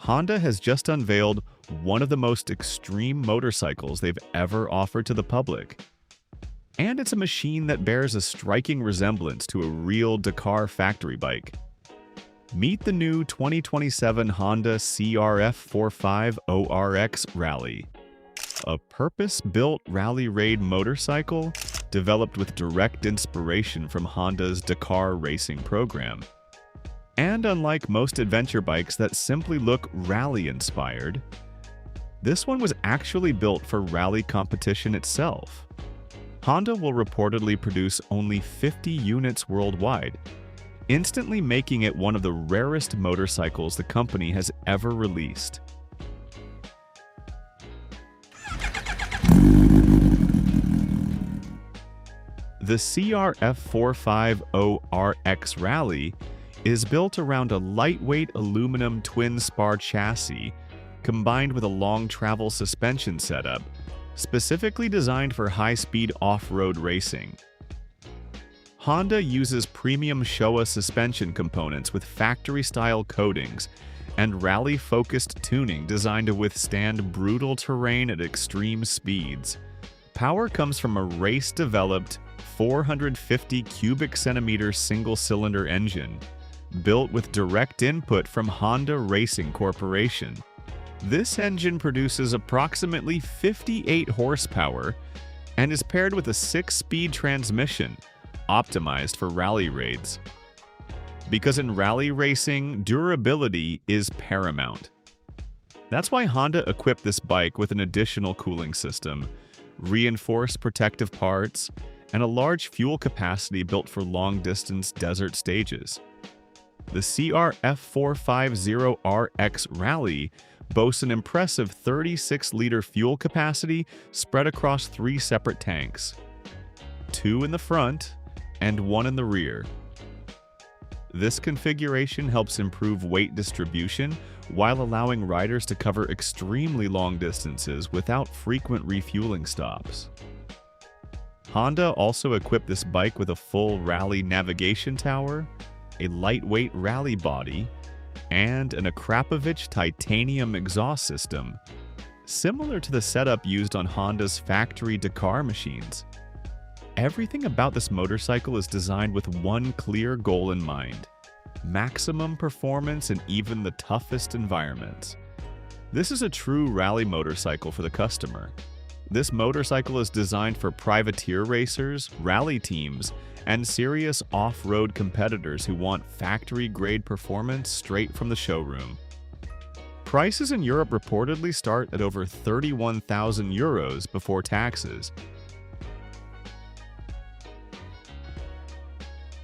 Honda has just unveiled one of the most extreme motorcycles they've ever offered to the public. And it's a machine that bears a striking resemblance to a real Dakar factory bike. Meet the new 2027 Honda CRF450RX Rally, a purpose-built rally raid motorcycle developed with direct inspiration from Honda's Dakar racing program. And unlike most adventure bikes that simply look rally-inspired, this one was actually built for rally competition itself. Honda will reportedly produce only 50 units worldwide, instantly making it one of the rarest motorcycles the company has ever released. The CRF450RX Rally is built around a lightweight aluminum twin-spar chassis combined with a long travel suspension setup, specifically designed for high-speed off-road racing. Honda uses premium Showa suspension components with factory-style coatings and rally-focused tuning designed to withstand brutal terrain at extreme speeds. Power comes from a race-developed 450 cubic centimeter single-cylinder engine, built with direct input from Honda Racing Corporation. This engine produces approximately 58 horsepower and is paired with a 6-speed transmission, optimized for rally raids. Because in rally racing, durability is paramount. That's why Honda equipped this bike with an additional cooling system, reinforced protective parts, and a large fuel capacity built for long-distance desert stages. The CRF450RX Rally boasts an impressive 36-liter fuel capacity spread across 3 separate tanks, 2 in the front and 1 in the rear. This configuration helps improve weight distribution while allowing riders to cover extremely long distances without frequent refueling stops. Honda also equipped this bike with a full rally navigation tower, a lightweight rally body, and an Akrapovič titanium exhaust system, similar to the setup used on Honda's factory Dakar machines. Everything about this motorcycle is designed with one clear goal in mind: maximum performance in even the toughest environments. This is a true rally motorcycle for the customer. This motorcycle is designed for privateer racers, rally teams, and serious off-road competitors who want factory-grade performance straight from the showroom. Prices in Europe reportedly start at over 31,000 euros before taxes,